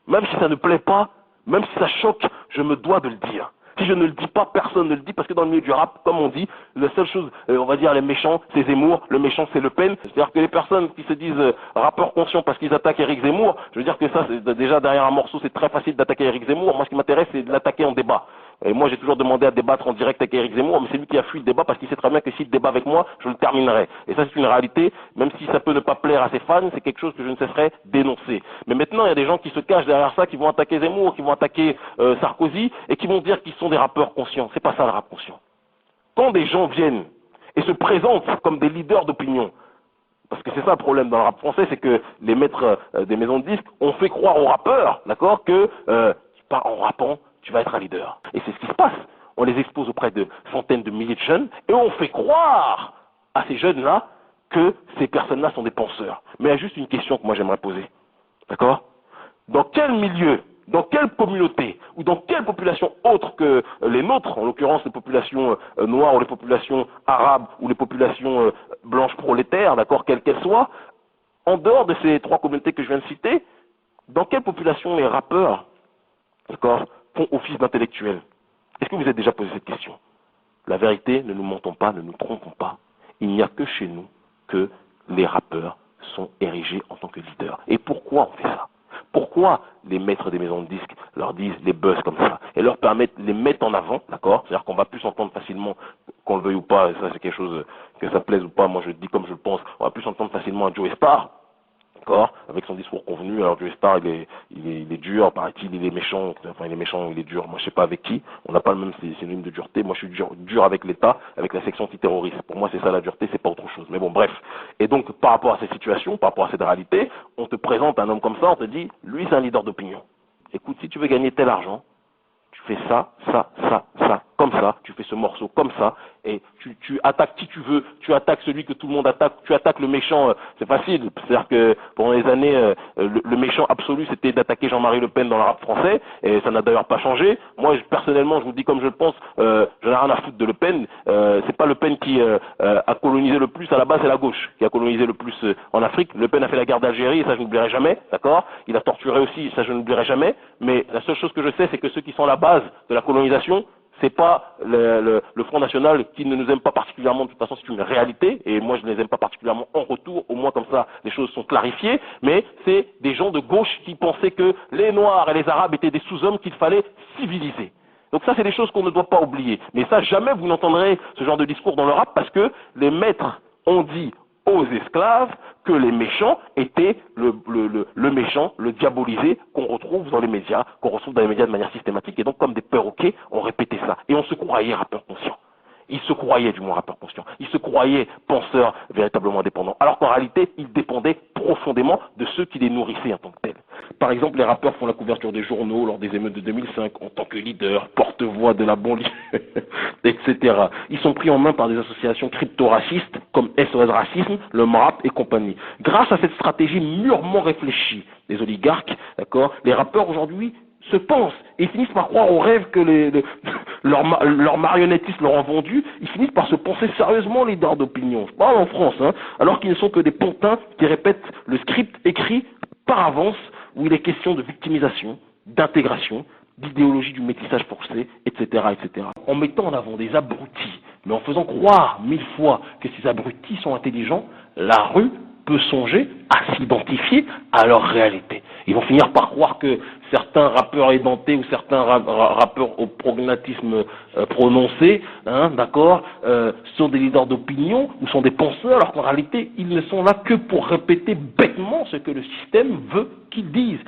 Même si ça ne plaît pas, même si ça choque, je me dois de le dire. Si je ne le dis pas, personne ne le dit, parce que dans le milieu du rap, comme on dit, la seule chose, on va dire les méchants, c'est Zemmour, le méchant c'est Le Pen. C'est-à-dire que les personnes qui se disent rappeurs conscients parce qu'ils attaquent Éric Zemmour, je veux dire que ça, déjà derrière un morceau, c'est très facile d'attaquer Éric Zemmour. Moi, ce qui m'intéresse, c'est de l'attaquer en débat. Et moi, j'ai toujours demandé à débattre en direct avec Éric Zemmour, mais c'est lui qui a fui le débat parce qu'il sait très bien que s'il débat avec moi, je le terminerai. Et ça, c'est une réalité, même si ça peut ne pas plaire à ses fans, c'est quelque chose que je ne cesserai d'énoncer. Mais maintenant, il y a des gens qui se cachent derrière ça, qui vont attaquer Zemmour, qui vont attaquer Sarkozy, et qui vont dire qu'ils sont des rappeurs conscients. C'est pas ça le rap conscient. Quand des gens viennent et se présentent comme des leaders d'opinion, parce que c'est ça le problème dans le rap français, c'est que les maîtres des maisons de disques ont fait croire aux rappeurs, d'accord, que en rappant, tu vas être un leader. Et c'est ce qui se passe. On les expose auprès de centaines de milliers de jeunes et on fait croire à ces jeunes-là que ces personnes-là sont des penseurs. Mais il y a juste une question que moi j'aimerais poser. D'accord? Dans quel milieu, dans quelle communauté ou dans quelle population autre que les nôtres, en l'occurrence les populations noires ou les populations arabes ou les populations blanches prolétaires, d'accord, quelles qu'elles soient, en dehors de ces trois communautés que je viens de citer, dans quelle population les rappeurs, d'accord, font office d'intellectuels? Est-ce que vous êtes déjà posé cette question? La vérité, ne nous mentons pas, ne nous trompons pas. Il n'y a que chez nous que les rappeurs sont érigés en tant que leaders. Et pourquoi on fait ça? Pourquoi les maîtres des maisons de disques leur disent les buzz comme ça et leur permettent, les mettent en avant, d'accord? C'est-à-dire qu'on va plus s'entendre facilement, qu'on le veuille ou pas, ça c'est quelque chose, que ça plaise ou pas, moi je le dis comme je le pense, on va plus s'entendre facilement à Joe Star, d'accord, avec son discours convenu. Alors Joe Star, il est dur, paraît-il, il est méchant, enfin il est méchant, il est dur, moi je sais pas avec qui, on n'a pas le même synonyme de dureté, moi je suis dur avec l'État, avec la section antiterroriste, pour moi c'est ça la dureté, c'est pas autre chose, mais bon bref. Et donc par rapport à cette situation, par rapport à cette réalité, on te présente un homme comme ça, on te dit, lui c'est un leader d'opinion. Écoute, si tu veux gagner tel argent, tu fais ça, comme ça, tu fais ce morceau comme ça, et tu attaques qui tu veux, tu attaques celui que tout le monde attaque, tu attaques le méchant, c'est facile, c'est-à-dire que pendant les années, le méchant absolu c'était d'attaquer Jean-Marie Le Pen dans le rap français, et ça n'a d'ailleurs pas changé. Moi, personnellement, je vous dis comme je le pense, j'en ai rien à foutre de Le Pen, c'est pas Le Pen qui a colonisé le plus, à la base c'est la gauche qui a colonisé le plus en Afrique. Le Pen a fait la guerre d'Algérie, et ça je n'oublierai jamais, d'accord? Il a torturé aussi, ça je n'oublierai jamais, mais la seule chose que je sais, c'est que ceux qui sont à la base de la colonisation, c'est pas le Front National qui ne nous aime pas particulièrement, de toute façon c'est une réalité, et moi je ne les aime pas particulièrement en retour, au moins comme ça les choses sont clarifiées, mais c'est des gens de gauche qui pensaient que les Noirs et les Arabes étaient des sous-hommes qu'il fallait civiliser. Donc ça c'est des choses qu'on ne doit pas oublier, mais ça jamais vous n'entendrez ce genre de discours dans le rap parce que les maîtres ont dit aux esclaves que les méchants étaient le méchant, le diabolisé qu'on retrouve dans les médias, de manière systématique, et donc comme des perroquets, on répétait ça. Et on se croyait rappeurs conscients. Ils se croyaient du moins rappeurs conscients. Ils se croyaient penseurs véritablement indépendants. Alors qu'en réalité, ils dépendaient profondément de ceux qui les nourrissaient en tant que tels. Par exemple, les rappeurs font la couverture des journaux lors des émeutes de 2005 en tant que leader, porte-voix de la banlieue, etc. Ils sont pris en main par des associations crypto-racistes comme SOS Racisme, le MRAP et compagnie. Grâce à cette stratégie mûrement réfléchie des oligarques, d'accord, les rappeurs aujourd'hui se pensent et finissent par croire aux rêves que leurs marionnettistes leur ont vendus. Ils finissent par se penser sérieusement leaders d'opinion. Je parle en France, hein, alors qu'ils ne sont que des pantins qui répètent le script écrit par avance où il est question de victimisation, d'intégration, d'idéologie du métissage forcé, etc., etc. En mettant en avant des abrutis, mais en faisant croire 1000 fois que ces abrutis sont intelligents, la rue peut songer à s'identifier à leur réalité. Ils vont finir par croire que certains rappeurs édentés ou certains rappeurs au prognatisme prononcé, hein, d'accord, sont des leaders d'opinion ou sont des penseurs, alors qu'en réalité, ils ne sont là que pour répéter bêtement ce que le système veut qu'ils disent.